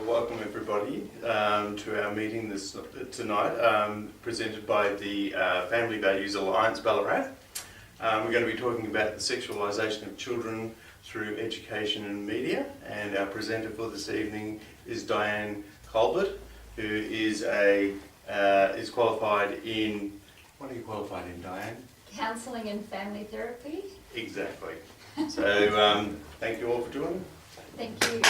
welcome everybody to our meeting tonight, presented by the Family Values Alliance Ballarat. We're going to be talking about the sexualisation of children through education and media, and our presenter for this evening is Diane Colbert, who is qualified in, what are you qualified in, Diane? Counselling and family therapy. Exactly. So thank you all for joining. Thank you.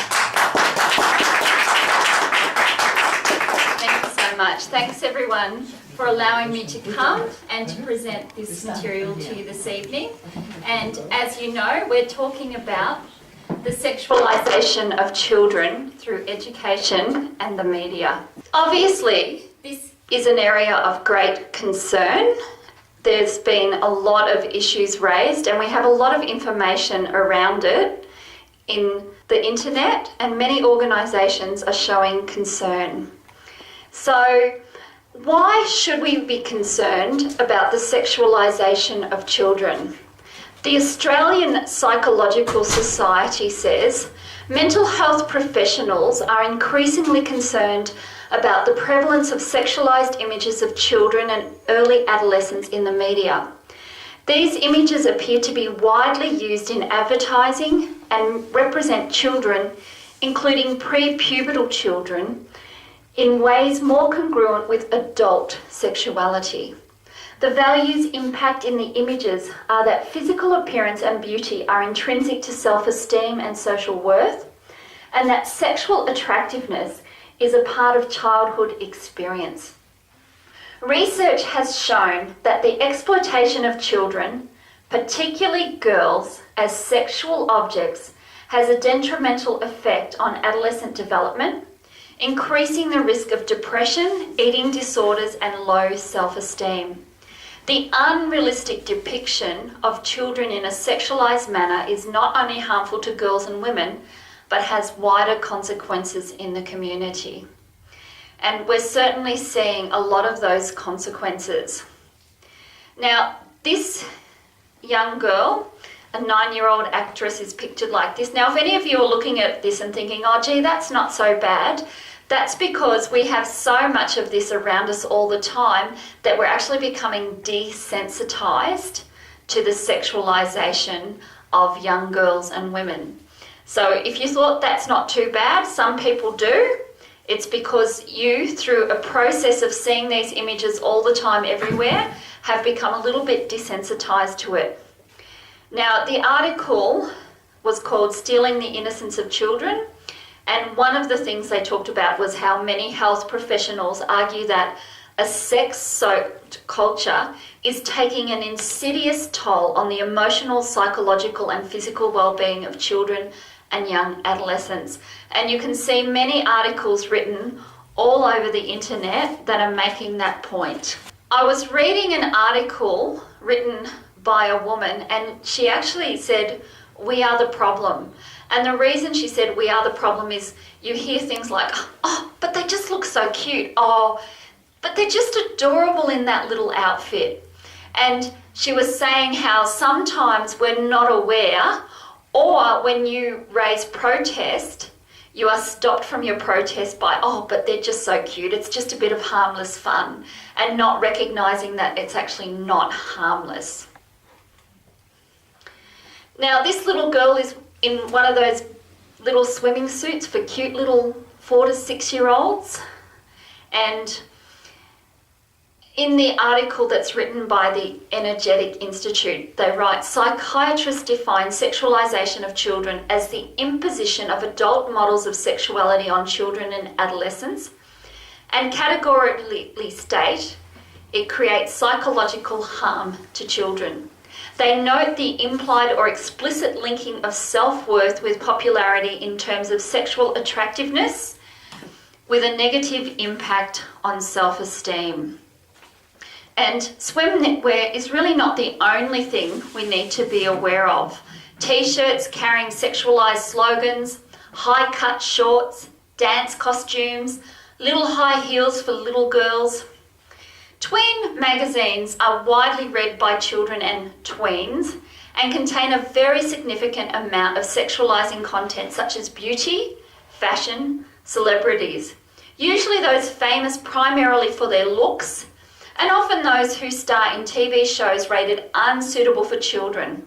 Thank you so much. Thanks everyone for allowing me to come and to present this material to you this evening. And as you know, we're talking about the sexualisation of children through education and the media. Obviously, this is an area of great concern. There's been a lot of issues raised and we have a lot of information around it in the internet, and many organisations are showing concern. So why should we be concerned about the sexualisation of children? The Australian Psychological Society says mental health professionals are increasingly concerned about the prevalence of sexualised images of children and early adolescents in the media. These images appear to be widely used in advertising and represent children, including pre-pubertal children, in ways more congruent with adult sexuality. The values impact in the images are that physical appearance and beauty are intrinsic to self-esteem and social worth, and that sexual attractiveness is a part of childhood experience. Research has shown that the exploitation of children, particularly girls, as sexual objects has a detrimental effect on adolescent development, increasing the risk of depression, eating disorders, and low self-esteem. The unrealistic depiction of children in a sexualized manner is not only harmful to girls and women, but has wider consequences in the community. And we're certainly seeing a lot of those consequences. Now, this young girl, a 9-year-old actress, is pictured like this. Now, if any of you are looking at this and thinking, oh gee, that's not so bad, that's because we have so much of this around us all the time that we're actually becoming desensitized to the sexualization of young girls and women. So if you thought that's not too bad, some people do. It's because you, through a process of seeing these images all the time everywhere, have become a little bit desensitized to it. Now, the article was called Stealing the Innocence of Children, and one of the things they talked about was how many health professionals argue that a sex-soaked culture is taking an insidious toll on the emotional, psychological and physical well-being of children and young adolescents. And you can see many articles written all over the internet that are making that point. I was reading an article written by a woman and she actually said, "We are the problem." And the reason she said we are the problem is you hear things like, "Oh, but they just look so cute. Oh, but they're just adorable in that little outfit." And she was saying how sometimes we're not aware, or when you raise protest, you are stopped from your protest by, "Oh, but they're just so cute. It's just a bit of harmless fun," and not recognizing that it's actually not harmless. Now, this little girl is in one of those little swimming suits for cute little 4 to 6-year-olds. And in the article that's written by the Energetic Institute, they write, psychiatrists define sexualisation of children as the imposition of adult models of sexuality on children and adolescents, and categorically state it creates psychological harm to children. They note the implied or explicit linking of self-worth with popularity in terms of sexual attractiveness, with a negative impact on self-esteem. And swimwear is really not the only thing we need to be aware of. T-shirts carrying sexualized slogans, high-cut shorts, dance costumes, little high heels for little girls. Tween magazines are widely read by children and tweens and contain a very significant amount of sexualizing content such as beauty, fashion, celebrities, usually those famous primarily for their looks, and often those who star in TV shows rated unsuitable for children.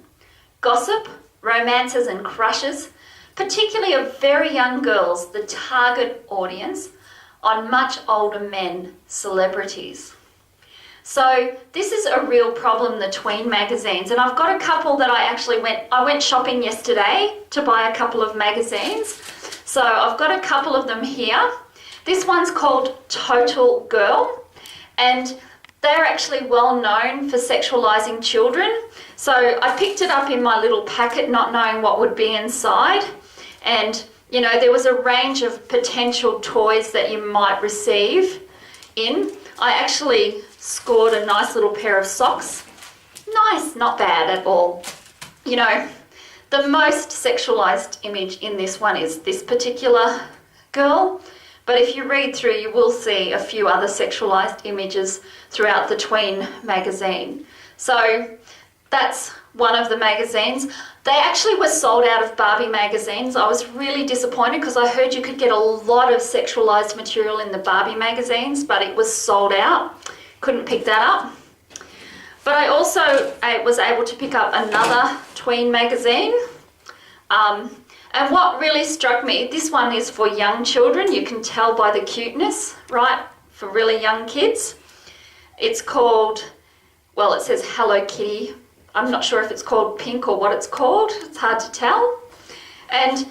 Gossip, romances and crushes, particularly of very young girls, the target audience on much older men, celebrities. So this is a real problem, the tween magazines, and I've got a couple that I went shopping yesterday to buy a couple of magazines. So I've got a couple of them here. This one's called Total Girl, and they're actually well known for sexualizing children. So I picked it up in my little packet not knowing what would be inside, and there was a range of potential toys that you might receive in. I actually scored a nice little pair of socks. Nice, not bad at all. The most sexualized image in this one is this particular girl, but if you read through, you will see a few other sexualized images throughout the tween magazine. So that's one of the magazines. They actually were sold out of Barbie magazines. I was really disappointed because I heard you could get a lot of sexualized material in the Barbie magazines, but it was sold out. Couldn't pick that up. But I also was able to pick up another tween magazine. And what really struck me, this one is for young children. You can tell by the cuteness, right? For really young kids. It's called, well, it says Hello Kitty. I'm not sure if it's called Pink or what it's called. It's hard to tell. And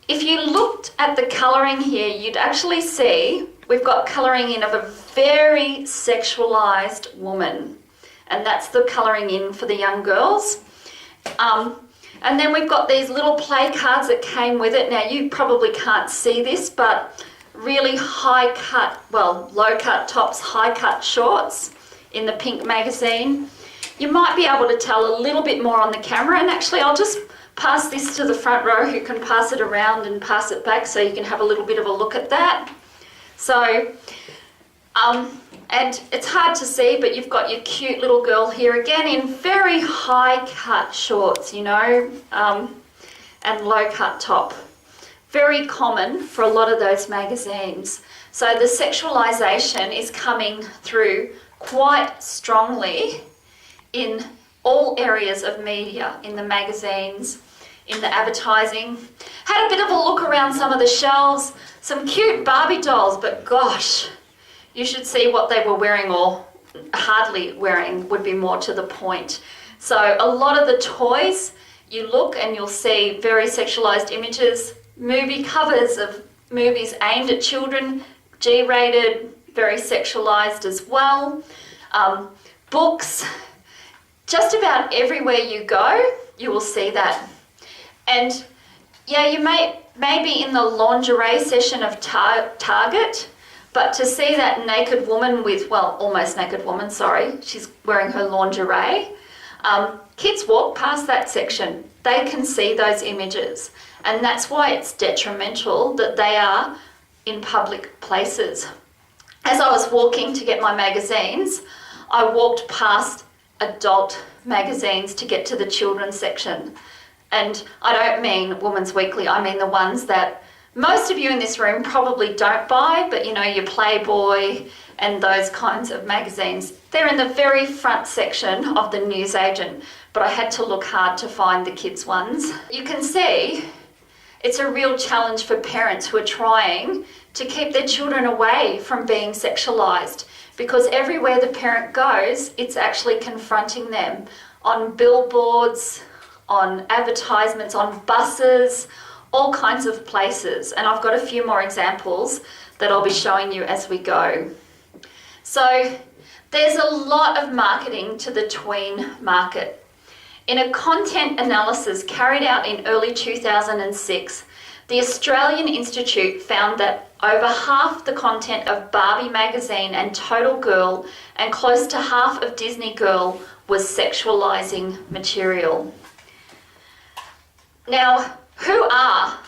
if you looked at the colouring here, you'd actually see we've got colouring in of a very sexualized woman. And that's the colouring in for the young girls. And then we've got these little play cards that came with it. Now, you probably can't see this, but really high cut, well, low cut tops, high cut shorts in the pink magazine. You might be able to tell a little bit more on the camera, and actually I'll just pass this to the front row who can pass it around and pass it back so you can have a little bit of a look at that. So, and it's hard to see, but you've got your cute little girl here again in very high cut shorts, and low cut top. Very common for a lot of those magazines. So the sexualization is coming through quite strongly in all areas of media, in the magazines, in the advertising. Had a bit of a look around some of the shelves, some cute Barbie dolls, but gosh, you should see what they were wearing or hardly wearing would be more to the point. So a lot of the toys, you look and you'll see very sexualized images, movie covers of movies aimed at children, G-rated, very sexualized as well. Books, just about everywhere you go, you will see that. And yeah, you may be in the lingerie section of Target, but to see that naked woman with, well, almost naked woman, sorry, she's wearing her lingerie. Kids walk past that section. They can see those images. And that's why it's detrimental that they are in public places. As I was walking to get my magazines, I walked past adult magazines to get to the children's section. And I don't mean Women's Weekly, I mean the ones that most of you in this room probably don't buy, but your Playboy and those kinds of magazines. They're in the very front section of the newsagent, but I had to look hard to find the kids' ones. You can see it's a real challenge for parents who are trying to keep their children away from being sexualized, because everywhere the parent goes, it's actually confronting them on billboards, on advertisements, on buses, all kinds of places. And I've got a few more examples that I'll be showing you as we go. So there's a lot of marketing to the tween market. In a content analysis carried out in early 2006, the Australian Institute found that over half the content of Barbie magazine and Total Girl and close to half of Disney Girl was sexualizing material. Now, who are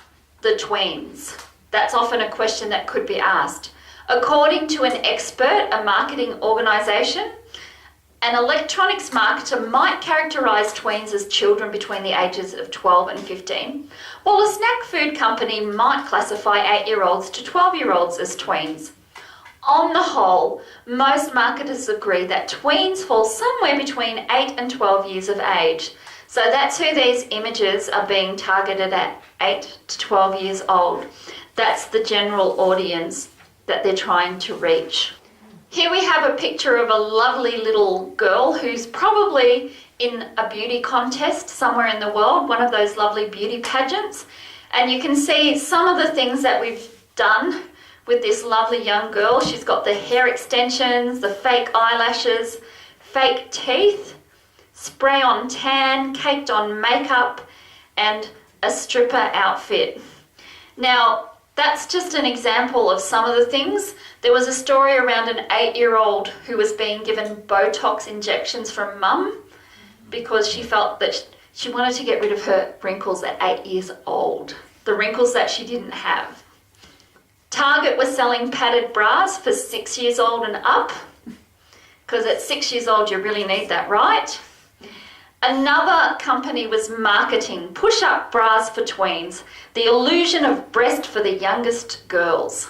the tweens? That's often a question that could be asked. According to an expert, a marketing organisation, An electronics marketer might characterise tweens as children between the ages of 12 and 15, while a snack food company might classify 8-year-olds to 12-year-olds as tweens. On the whole, most marketers agree that tweens fall somewhere between 8 and 12 years of age. So that's who these images are being targeted at, 8 to 12 years old. That's the general audience that they're trying to reach. Here we have a picture of a lovely little girl who's probably in a beauty contest somewhere in the world, one of those lovely beauty pageants. And you can see some of the things that we've done with this lovely young girl. She's got the hair extensions, the fake eyelashes, fake teeth, spray on tan, caked on makeup, and a stripper outfit. Now, that's just an example of some of the things. There was a story around an 8-year-old who was being given Botox injections from mum because she felt that she wanted to get rid of her wrinkles at 8 years old, the wrinkles that she didn't have. Target was selling padded bras for 6 years old and up, because at 6 years old you really need that, right? Another company was marketing push-up bras for tweens, the illusion of breast for the youngest girls.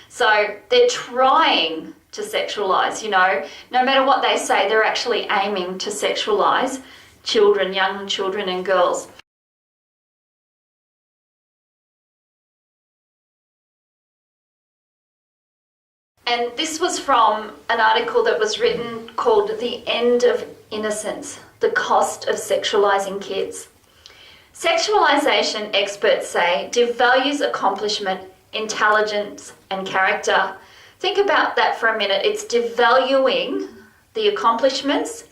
So they're trying to sexualize, no matter what they say, they're actually aiming to sexualize children, young children and girls. And this was from an article that was written called The End of Innocence, the Cost of Sexualizing Kids. Sexualization, experts say, devalues accomplishment, intelligence, and character. Think about that for a minute. It's devaluing the accomplishments,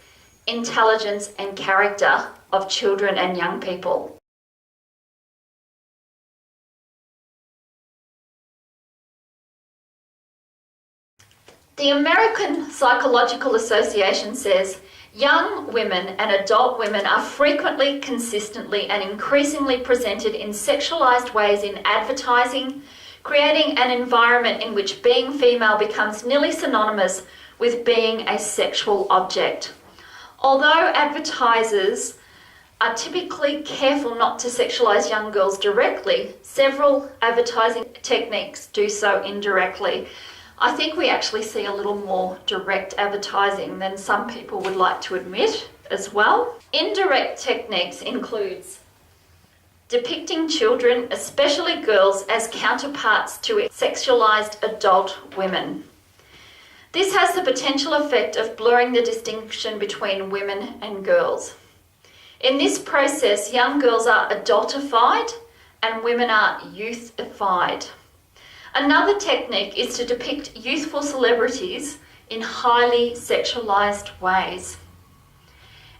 intelligence, and character of children and young people. The American Psychological Association says young women and adult women are frequently, consistently, and increasingly presented in sexualized ways in advertising, creating an environment in which being female becomes nearly synonymous with being a sexual object. Although advertisers are typically careful not to sexualize young girls directly, several advertising techniques do so indirectly. I think we actually see a little more direct advertising than some people would like to admit as well. Indirect techniques includes depicting children, especially girls, as counterparts to sexualized adult women. This has the potential effect of blurring the distinction between women and girls. In this process, young girls are adultified and women are youthified. Another technique is to depict youthful celebrities in highly sexualized ways.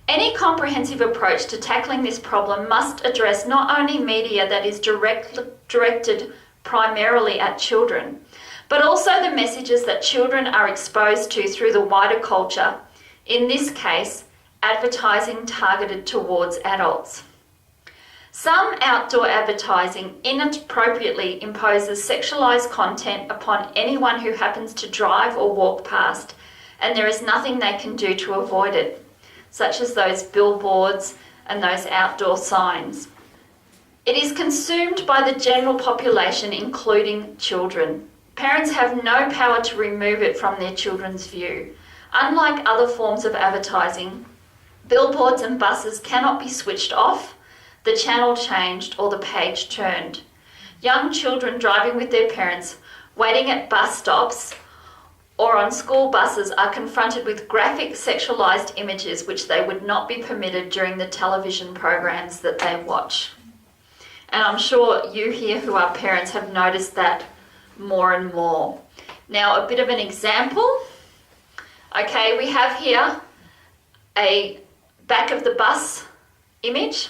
Any comprehensive approach to tackling this problem must address not only media that is directed primarily at children, but also the messages that children are exposed to through the wider culture, in this case, advertising targeted towards adults. Some outdoor advertising inappropriately imposes sexualized content upon anyone who happens to drive or walk past, and there is nothing they can do to avoid it, such as those billboards and those outdoor signs. It is consumed by the general population, including children. Parents have no power to remove it from their children's view. Unlike other forms of advertising, billboards and buses cannot be switched off, the channel changed, or the page turned. Young children driving with their parents, waiting at bus stops or on school buses are confronted with graphic sexualized images which they would not be permitted during the television programs that they watch. And I'm sure you here who are parents have noticed that more and more. Now, a bit of an example. Okay, we have here a back of the bus image.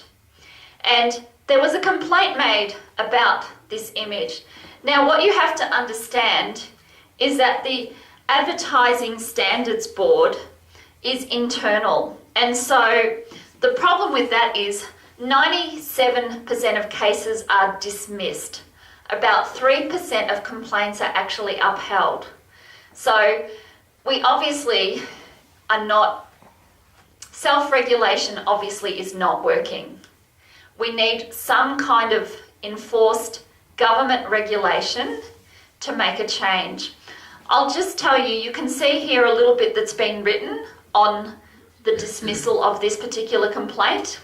And there was a complaint made about this image. Now, what you have to understand is that the Advertising Standards Board is internal. And so the problem with that is 97% of cases are dismissed. About 3% of complaints are actually upheld. So we obviously are not self-regulation obviously is not working. We need some kind of enforced government regulation to make a change. I'll just tell you, you can see here a little bit that's been written on the dismissal of this particular complaint.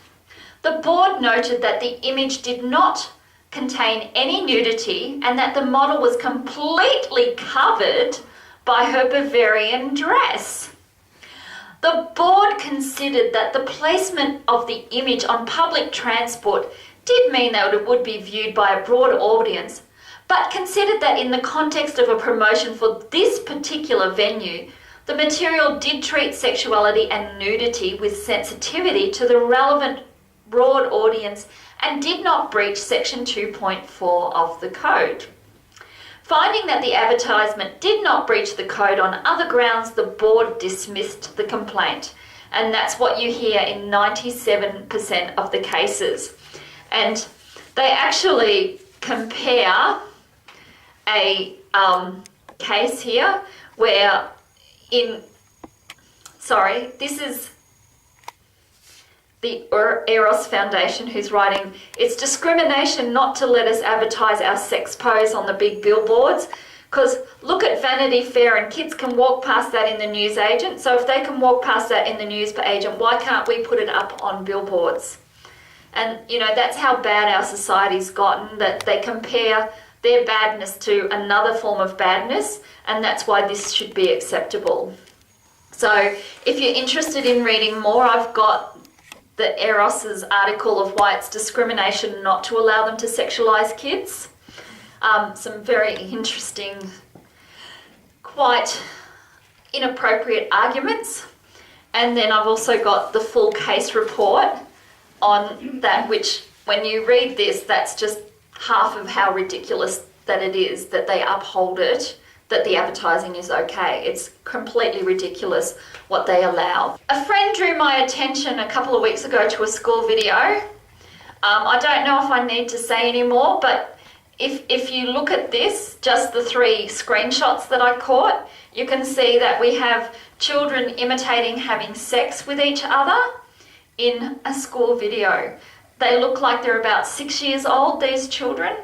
The board noted that the image did not contain any nudity and that the model was completely covered by her Bavarian dress. The board considered that the placement of the image on public transport did mean that it would be viewed by a broad audience, but considered that in the context of a promotion for this particular venue, the material did treat sexuality and nudity with sensitivity to the relevant broad audience and did not breach section 2.4 of the code. Finding that the advertisement did not breach the code on other grounds, the board dismissed the complaint. And that's what you hear in 97% of the cases. And they actually compare a case here where this is the Eros Foundation who's writing, "It's discrimination not to let us advertise our sex pose on the big billboards, because look at Vanity Fair and kids can walk past that in the newsagent. So if they can walk past that in the newsagent, why can't we put it up on billboards?" And you know, that's how bad our society's gotten, that they compare their badness to another form of badness, and that's why this should be acceptable. So if you're interested in reading more, I've got the Eros's article of why it's discrimination not to allow them to sexualize kids. Some very interesting, quite inappropriate arguments. And then I've also got the full case report on that, which when you read this, that's just half of how ridiculous that it is that they uphold it, that the advertising is okay. It's completely ridiculous what they allow. A friend drew my attention a couple of weeks ago to a school video. I don't know if I need to say any more, but if you look at this, just the 3 screenshots that I caught, you can see that we have children imitating having sex with each other in a school video. They look like they're about 6 years old, these children.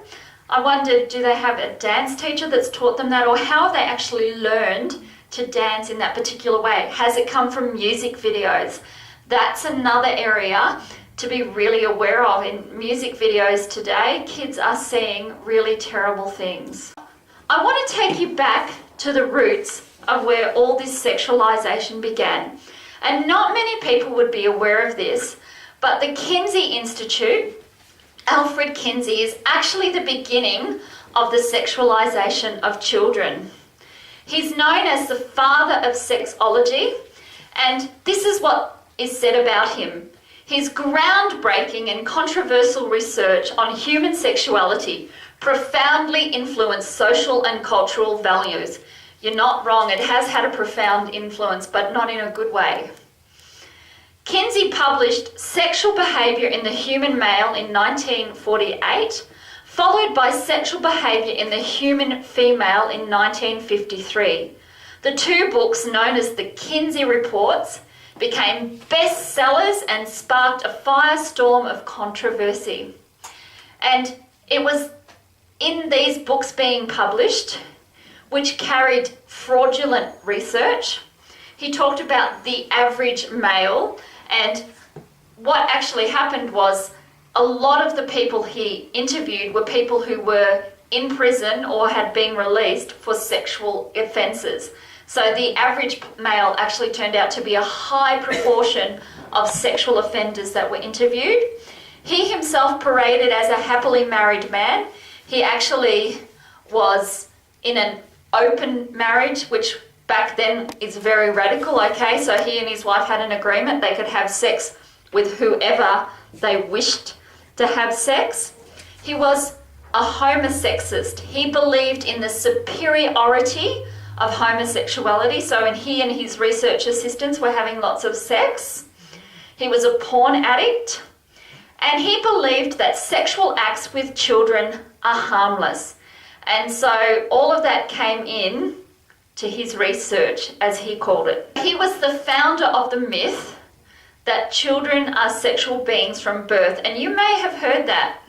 I wondered, do they have a dance teacher that's taught them that, or how have they actually learned to dance in that particular way? Has it come from music videos? That's another area to be really aware of. In music videos today, kids are seeing really terrible things. I want to take you back to the roots of where all this sexualization began. And not many people would be aware of this, but the Kinsey Institute, Alfred Kinsey, is actually the beginning of the sexualization of children. He's known as the father of sexology, and this is what is said about him. His groundbreaking and controversial research on human sexuality profoundly influenced social and cultural values. You're not wrong, it has had a profound influence, but not in a good way. Kinsey published Sexual Behaviour in the Human Male in 1948, followed by Sexual Behaviour in the Human Female in 1953. The 2 books, known as the Kinsey Reports, became bestsellers and sparked a firestorm of controversy. And it was in these books being published, which carried fraudulent research. He talked about the average male, and what actually happened was a lot of the people he interviewed were people who were in prison or had been released for sexual offences. So the average male actually turned out to be a high proportion of sexual offenders that were interviewed. He himself paraded as a happily married man. He actually was in an open marriage, which back then is very radical, okay? So he and his wife had an agreement. They could have sex with whoever they wished to have sex. He was a homosexist. He believed in the superiority of homosexuality. So when he and his research assistants were having lots of sex, he was a porn addict. And he believed that sexual acts with children are harmless. And so all of that came in to his research, as he called it. He was the founder of the myth that children are sexual beings from birth. And you may have heard that.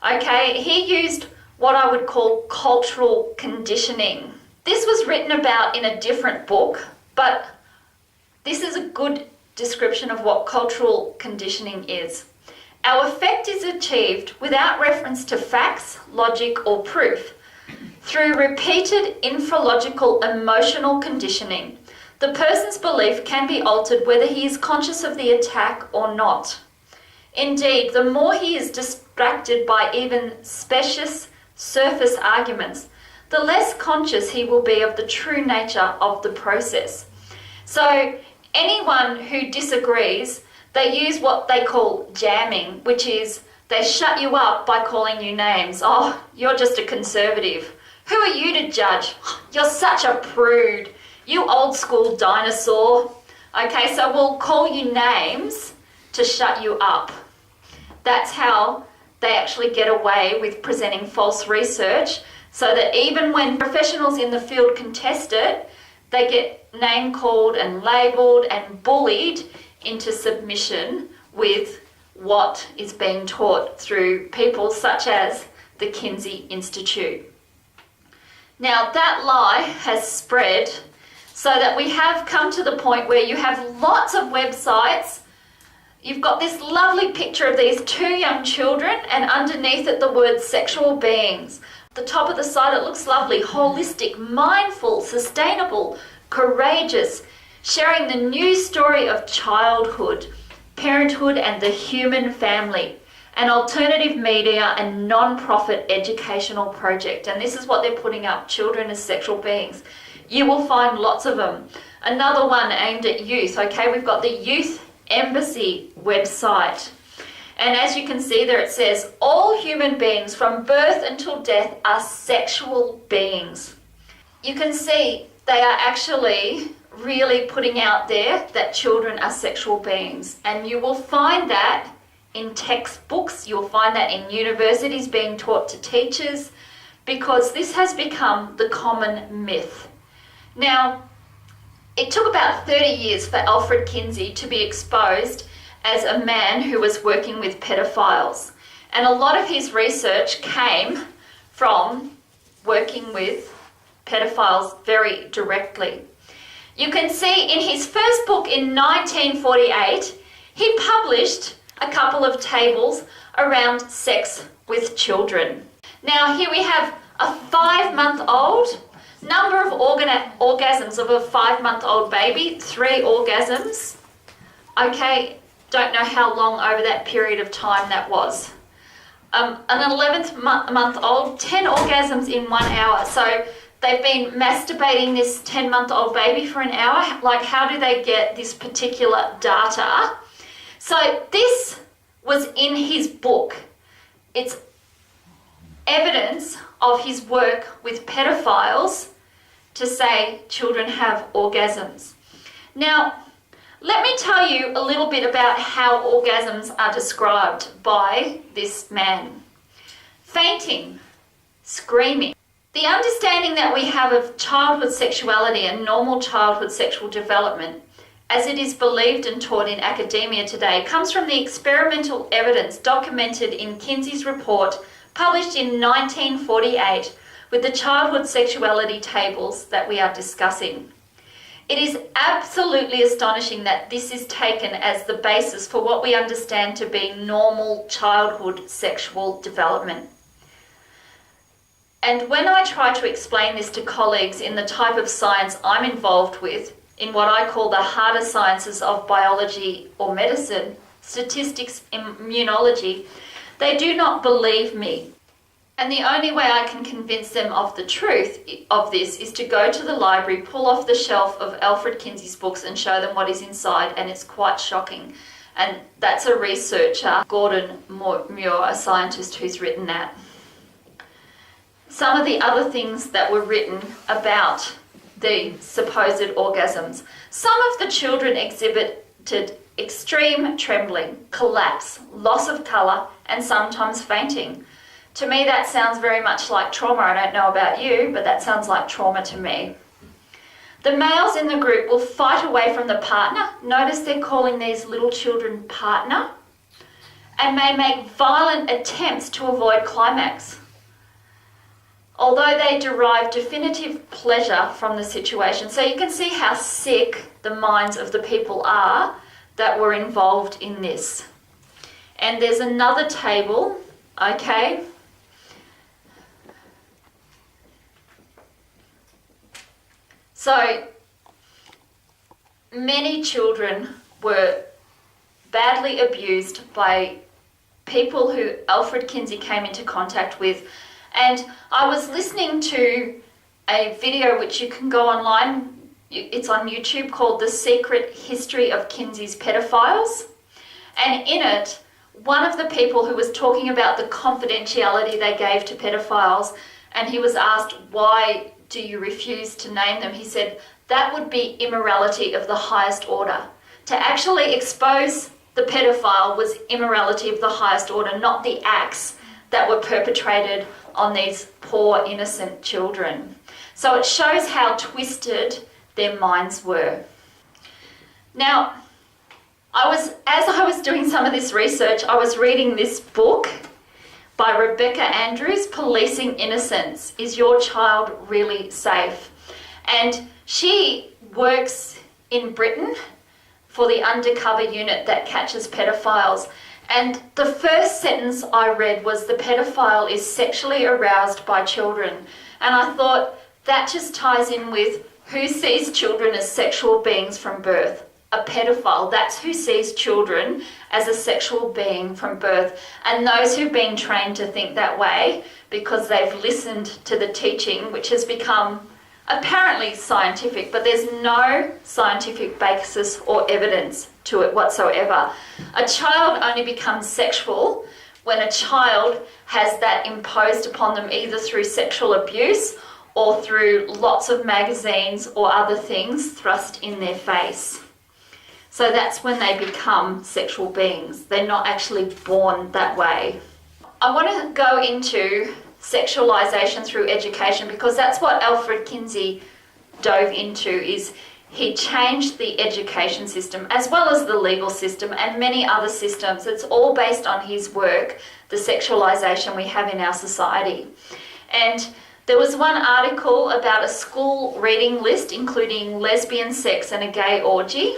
Okay, he used what I would call cultural conditioning. This was written about in a different book, but this is a good description of what cultural conditioning is. Our effect is achieved without reference to facts, logic, or proof. Through repeated infralogical emotional conditioning, the person's belief can be altered whether he is conscious of the attack or not. Indeed, the more he is distracted by even specious surface arguments, the less conscious he will be of the true nature of the process. So anyone who disagrees, they use what they call jamming, which is they shut you up by calling you names. Oh, you're just a conservative. Who are you to judge? You're such a prude. You old school dinosaur. Okay, so we'll call you names to shut you up. That's how they actually get away with presenting false research, so that even when professionals in the field contest it, they get name called and labelled and bullied into submission with what is being taught through people such as the Kinsey Institute. Now that lie has spread so that we have come to the point where you have lots of websites. You've got this lovely picture of these two young children, and underneath it the word sexual beings. At the top of the site it looks lovely, holistic, mindful, sustainable, courageous, sharing the new story of childhood, parenthood and the human family, an alternative media and non-profit educational project. And this is what they're putting up, children as sexual beings. You will find lots of them. Another one aimed at youth. Okay, we've got the Youth Embassy website. And as you can see there, it says, all human beings from birth until death are sexual beings. You can see they are actually really putting out there that children are sexual beings. And you will find that in textbooks, you'll find that in universities being taught to teachers, because this has become the common myth. Now, it took about 30 years for Alfred Kinsey to be exposed as a man who was working with pedophiles. And a lot of his research came from working with pedophiles very directly. You can see in his first book in 1948, he published a couple of tables around sex with children. Now here we have a 5-month-old, number of orgasms of a 5-month-old baby, 3 orgasms. Okay, don't know how long over that period of time that was. An 11th-month-old, 10 orgasms in 1 hour. So they've been masturbating this 10-month-old baby for an hour. Like, how do they get this particular data? So this was in his book. It's evidence of his work with pedophiles to say children have orgasms. Now, let me tell you a little bit about how orgasms are described by this man. Fainting, screaming. The understanding that we have of childhood sexuality and normal childhood sexual development, as it is believed and taught in academia today, comes from the experimental evidence documented in Kinsey's report published in 1948 with the childhood sexuality tables that we are discussing. It is absolutely astonishing that this is taken as the basis for what we understand to be normal childhood sexual development. And when I try to explain this to colleagues in the type of science I'm involved with, in what I call the harder sciences of biology or medicine, statistics, immunology, they do not believe me. And the only way I can convince them of the truth of this is to go to the library, pull off the shelf of Alfred Kinsey's books and show them what is inside, and it's quite shocking. And that's a researcher, Gordon Muir, a scientist who's written that. Some of the other things that were written about the supposed orgasms. Some of the children exhibited extreme trembling, collapse, loss of colour, and sometimes fainting. To me, that sounds very much like trauma. I don't know about you, but that sounds like trauma to me. The males in the group will fight away from the partner. Notice they're calling these little children partner, and may make violent attempts to avoid climax, although they derive definitive pleasure from the situation. So you can see how sick the minds of the people are that were involved in this. And there's another table, okay? So many children were badly abused by people who Alfred Kinsey came into contact with. And I was listening to a video which you can go online, it's on YouTube, called The Secret History of Kinsey's Pedophiles. And in it, one of the people who was talking about the confidentiality they gave to pedophiles, and he was asked, why do you refuse to name them? He said, that would be immorality of the highest order. To actually expose the pedophile was immorality of the highest order, not the acts that were perpetrated on these poor innocent children. So it shows how twisted their minds were. Now, as I was doing some of this research, I was reading this book by Rebecca Andrews, Policing Innocence. Is Your Child Really Safe? And she works in Britain for the undercover unit that catches pedophiles. And the first sentence I read was, the pedophile is sexually aroused by children. And I thought, that just ties in with who sees children as sexual beings from birth. A pedophile, that's who sees children as a sexual being from birth. And those who've been trained to think that way because they've listened to the teaching, which has become apparently scientific, but there's no scientific basis or evidence to it whatsoever. A child only becomes sexual when a child has that imposed upon them either through sexual abuse or through lots of magazines or other things thrust in their face. So that's when they become sexual beings. They're not actually born that way. I want to go into sexualization through education because that's what Alfred Kinsey dove into. Is he changed the education system as well as the legal system and many other systems. It's all based on his work, the sexualization we have in our society. And there was one article about a school reading list including lesbian sex and a gay orgy.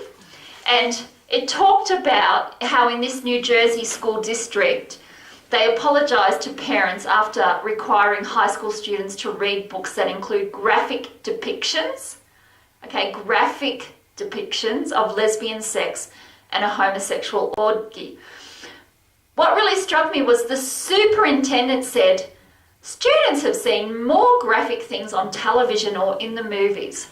And it talked about how in this New Jersey school district, they apologised to parents after requiring high school students to read books that include graphic depictions of lesbian sex and a homosexual orgy. What really struck me was the superintendent said, students have seen more graphic things on television or in the movies.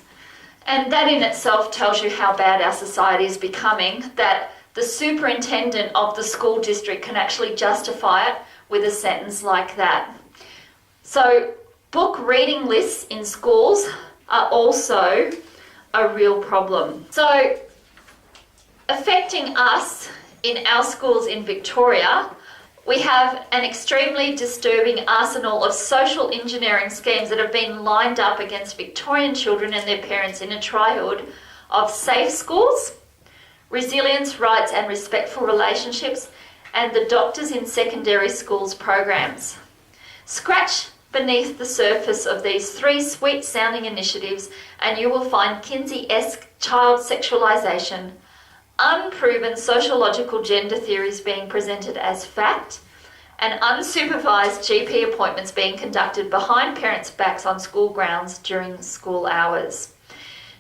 And that in itself tells you how bad our society is becoming, that the superintendent of the school district can actually justify it with a sentence like that. So book reading lists in schools are also a real problem. So affecting us in our schools in Victoria, we have an extremely disturbing arsenal of social engineering schemes that have been lined up against Victorian children and their parents in a triad of safe schools, resilience, rights and respectful relationships, and the Doctors in Secondary Schools programs. Scratch beneath the surface of these three sweet-sounding initiatives and you will find Kinsey-esque child sexualization, unproven sociological gender theories being presented as fact, and unsupervised GP appointments being conducted behind parents' backs on school grounds during school hours.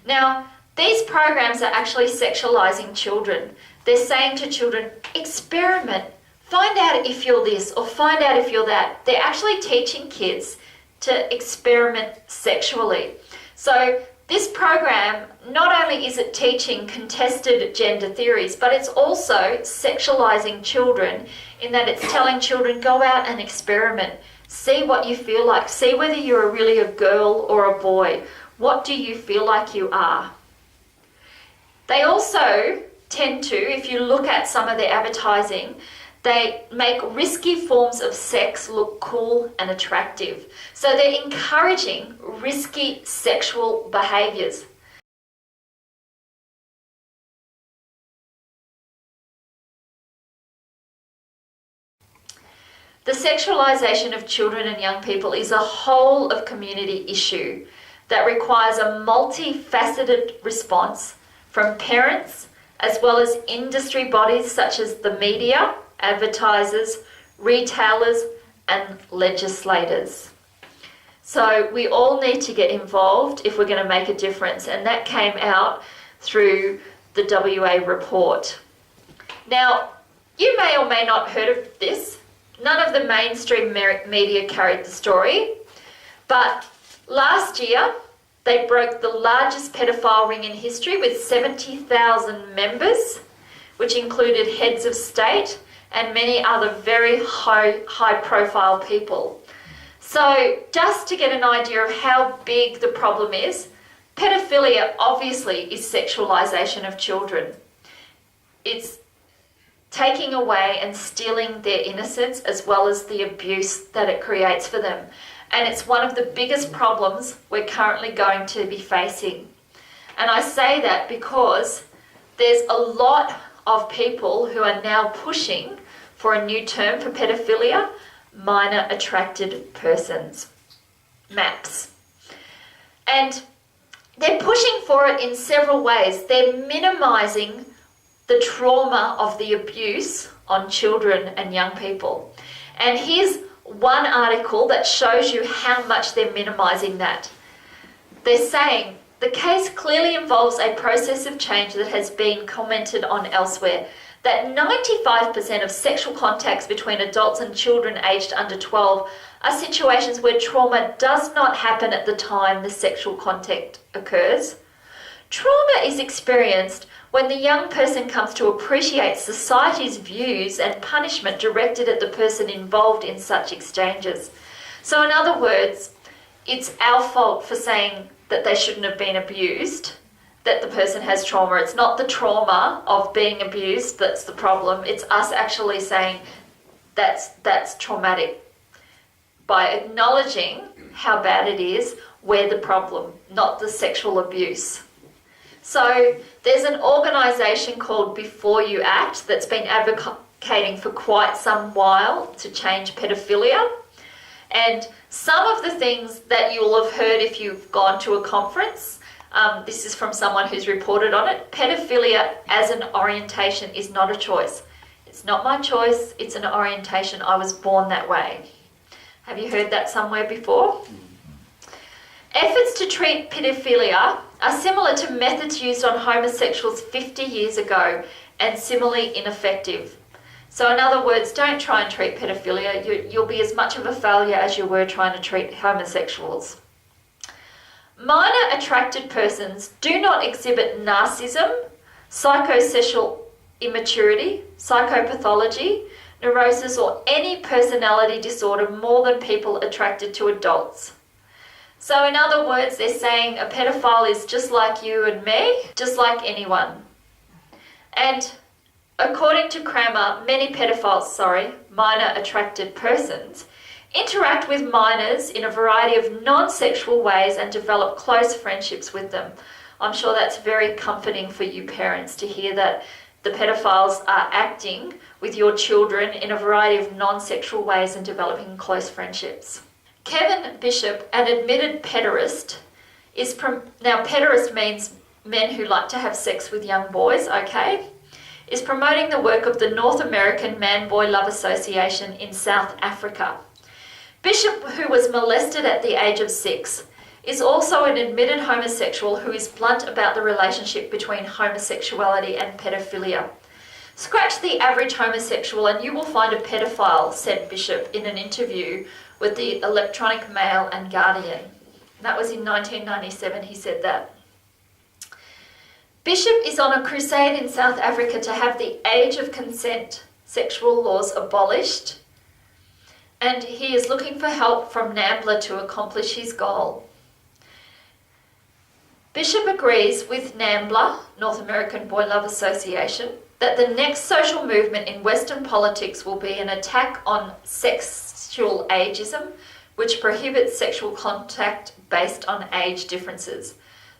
Now, these programs are actually sexualizing children. They're saying to children, experiment, find out if you're this or find out if you're that. They're actually teaching kids to experiment sexually. So this program, not only is it teaching contested gender theories, but it's also sexualizing children in that it's telling children, go out and experiment. See what you feel like. See whether you're really a girl or a boy. What do you feel like you are? They also tend to, if you look at some of their advertising, they make risky forms of sex look cool and attractive. So they're encouraging risky sexual behaviours. The sexualisation of children and young people is a whole of community issue that requires a multifaceted response from parents as well as industry bodies such as the media, advertisers, retailers and legislators. So we all need to get involved if we're going to make a difference, and that came out through the WA report. Now, you may or may not have heard of this. None of the mainstream media carried the story, but last year they broke the largest pedophile ring in history with 70,000 members, which included heads of state and many other very high-profile people. So just to get an idea of how big the problem is, pedophilia obviously is sexualisation of children. It's taking away and stealing their innocence as well as the abuse that it creates for them. And it's one of the biggest problems we're currently going to be facing. And I say that because there's a lot of people who are now pushing for a new term for pedophilia, minor attracted persons, MAPS. And they're pushing for it in several ways. They're minimising the trauma of the abuse on children and young people. And here's one article that shows you how much they're minimising that. They're saying, the case clearly involves a process of change that has been commented on elsewhere, that 95% of sexual contacts between adults and children aged under 12 are situations where trauma does not happen at the time the sexual contact occurs. Trauma is experienced when the young person comes to appreciate society's views and punishment directed at the person involved in such exchanges. So in other words, it's our fault for saying that they shouldn't have been abused, that the person has trauma. It's not the trauma of being abused that's the problem. It's us actually saying that's traumatic. By acknowledging how bad it is, we're the problem, not the sexual abuse. So there's an organisation called Before You Act that's been advocating for quite some while to change pedophilia. And some of the things that you'll have heard if you've gone to a conference, this is from someone who's reported on it, pedophilia as an orientation is not a choice. It's not my choice, it's an orientation. I was born that way. Have you heard that somewhere before? Efforts to treat pedophilia are similar to methods used on homosexuals 50 years ago and similarly ineffective. So in other words, don't try and treat pedophilia. You'll be as much of a failure as you were trying to treat homosexuals. Minor attracted persons do not exhibit narcissism, psychosexual immaturity, psychopathology, neurosis or any personality disorder more than people attracted to adults. So in other words, they're saying a pedophile is just like you and me, just like anyone. And according to Kramer, minor attracted persons, interact with minors in a variety of non-sexual ways and develop close friendships with them. I'm sure that's very comforting for you parents to hear that the pedophiles are acting with your children in a variety of non-sexual ways and developing close friendships. Kevin Bishop, an admitted pederast, now pederast means men who like to have sex with young boys, okay, is promoting the work of the North American Man-Boy Love Association in South Africa. Bishop, who was molested at the age of 6, is also an admitted homosexual who is blunt about the relationship between homosexuality and pedophilia. Scratch the average homosexual and you will find a pedophile, said Bishop in an interview with the Electronic Mail and Guardian. That was in 1997, he said that. Bishop is on a crusade in South Africa to have the age of consent sexual laws abolished, and he is looking for help from NAMBLA to accomplish his goal. Bishop agrees with NAMBLA, North American Boy Love Association, that the next social movement in Western politics will be an attack on sexual ageism, which prohibits sexual contact based on age differences.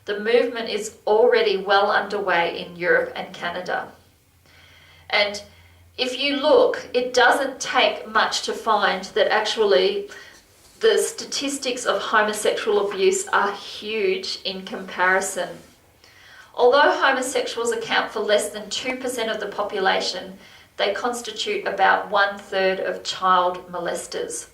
The movement is already well underway in Europe and Canada. And if you look, it doesn't take much to find that actually the statistics of homosexual abuse are huge in comparison. Although homosexuals account for less than 2% of the population, they constitute about 1/3 of child molesters.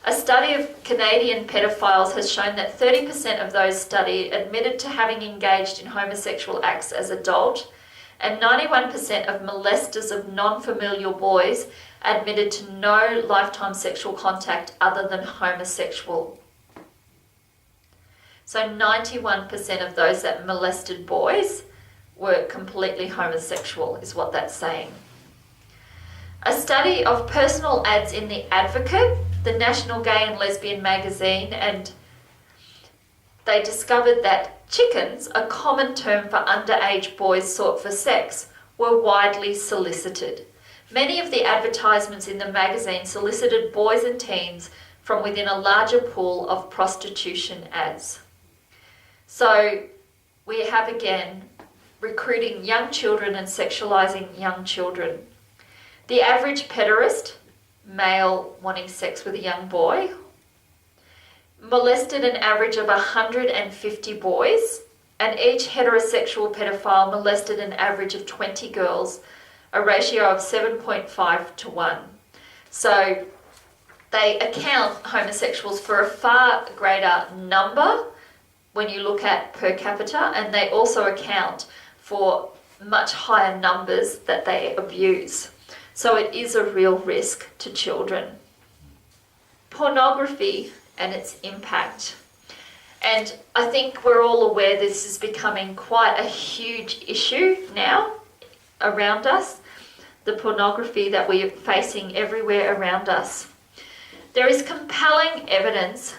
A study of Canadian pedophiles has shown that 30% of those studied admitted to having engaged in homosexual acts as adult, and 91% of molesters of non-familial boys admitted to no lifetime sexual contact other than homosexual. So 91% of those that molested boys were completely homosexual, is what that's saying. A study of personal ads in The Advocate, the national gay and lesbian magazine, and they discovered that chickens, a common term for underage boys sought for sex, were widely solicited. Many of the advertisements in the magazine solicited boys and teens from within a larger pool of prostitution ads. So we have again recruiting young children and sexualizing young children. The average pederast, male wanting sex with a young boy, molested an average of 150 boys, and each heterosexual pedophile molested an average of 20 girls, a ratio of 7.5 to 1. So they account homosexuals for a far greater number when you look at per capita, and they also account for much higher numbers that they abuse. So it is a real risk to children. Pornography and its impact. And I think we're all aware this is becoming quite a huge issue now around us, the pornography that we are facing everywhere around us. There is compelling evidence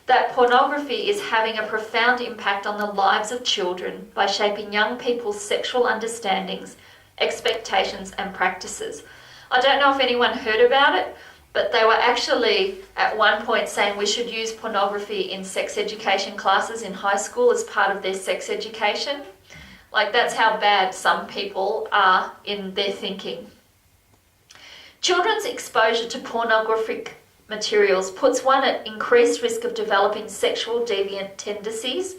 that pornography is having a profound impact on the lives of children by shaping young people's sexual understandings, expectations, and practices. I don't know if anyone heard about it, but they were actually at one point saying we should use pornography in sex education classes in high school as part of their sex education. Like, that's how bad some people are in their thinking. Children's exposure to pornographic materials puts one at increased risk of developing sexual deviant tendencies,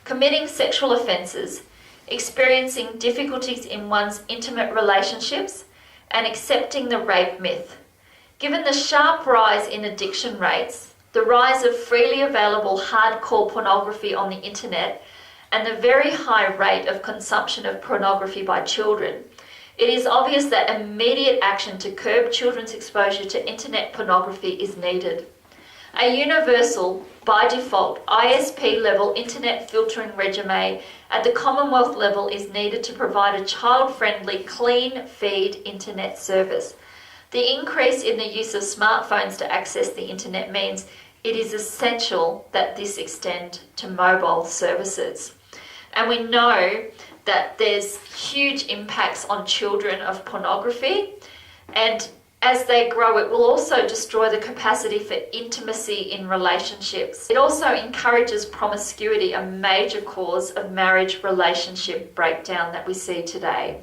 committing sexual offences, experiencing difficulties in one's intimate relationships, and accepting the rape myth. Given the sharp rise in addiction rates, the rise of freely available hardcore pornography on the internet, and the very high rate of consumption of pornography by children, it is obvious that immediate action to curb children's exposure to internet pornography is needed. A universal, by default, ISP-level internet filtering regime at the Commonwealth level is needed to provide a child-friendly, clean feed internet service. The increase in the use of smartphones to access the internet means it is essential that this extend to mobile services. And we know that there's huge impacts on children of pornography, and as they grow, it will also destroy the capacity for intimacy in relationships. It also encourages promiscuity, a major cause of marriage relationship breakdown that we see today.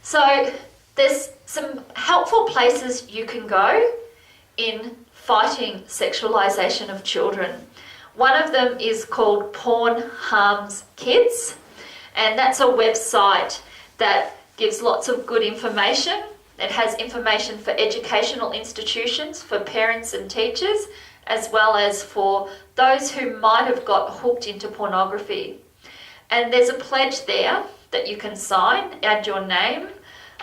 So there's some helpful places you can go in fighting sexualization of children. One of them is called Porn Harms Kids, and that's a website that gives lots of good information. It has information for educational institutions, for parents and teachers, as well as for those who might have got hooked into pornography. And there's a pledge there that you can sign, add your name.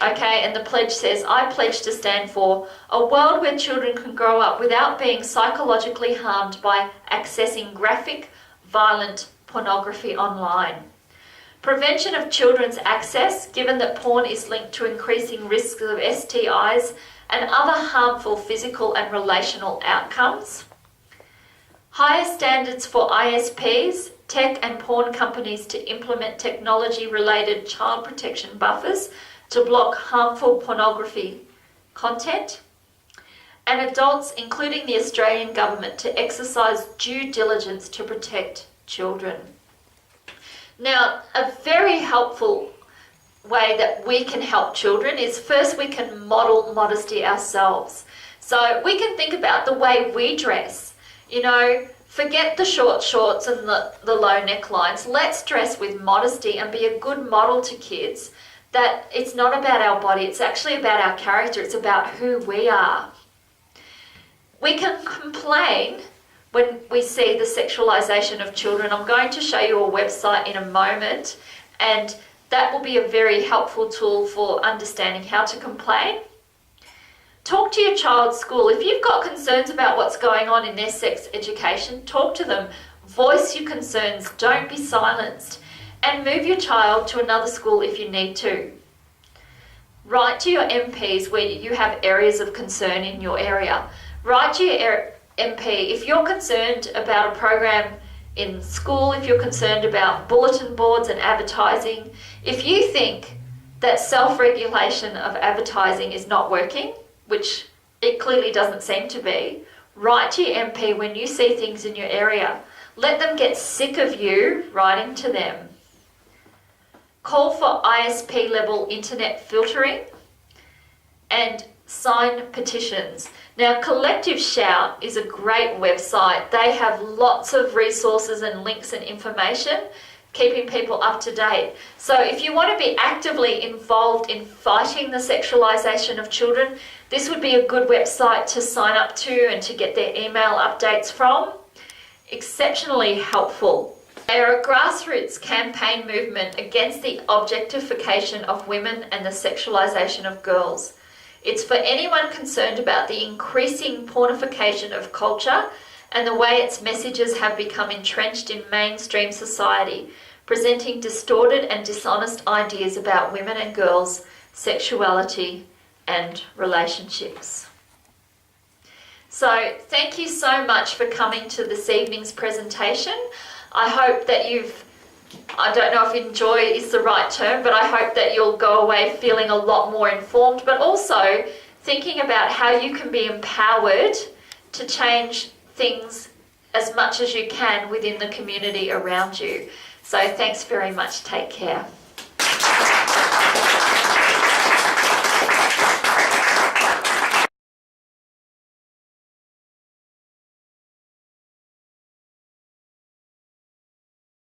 Okay, and the pledge says, I pledge to stand for a world where children can grow up without being psychologically harmed by accessing graphic, violent pornography online. Prevention of children's access, given that porn is linked to increasing risks of STIs and other harmful physical and relational outcomes. Higher standards for ISPs, tech and porn companies to implement technology-related child protection buffers to block harmful pornography content, and adults, including the Australian government, to exercise due diligence to protect children. Now, a very helpful way that we can help children is first we can model modesty ourselves. So we can think about the way we dress. You know, forget the short shorts and the low necklines. Let's dress with modesty and be a good model to kids that it's not about our body, it's actually about our character, it's about who we are. We can complain when we see the sexualization of children. I'm going to show you a website in a moment, and that will be a very helpful tool for understanding how to complain. Talk to your child's school. If you've got concerns about what's going on in their sex education, talk to them. Voice your concerns. Don't be silenced. And move your child to another school if you need to. Write to your MPs where you have areas of concern in your area. Write to your MP if you're concerned about a program in school, if you're concerned about bulletin boards and advertising, if you think that self-regulation of advertising is not working, which it clearly doesn't seem to be, write to your MP when you see things in your area. Let them get sick of you writing to them. Call for ISP level internet filtering and sign petitions. Now, Collective Shout is a great website. They have lots of resources and links and information, keeping people up to date. So if you want to be actively involved in fighting the sexualization of children, this would be a good website to sign up to and to get their email updates from. Exceptionally helpful. They are a grassroots campaign movement against the objectification of women and the sexualization of girls. It's for anyone concerned about the increasing pornification of culture and the way its messages have become entrenched in mainstream society, presenting distorted and dishonest ideas about women and girls, sexuality, and relationships. So thank you so much for coming to this evening's presentation. I hope that I don't know if enjoy is the right term, but I hope that you'll go away feeling a lot more informed, but also thinking about how you can be empowered to change things as much as you can within the community around you. So thanks very much. Take care.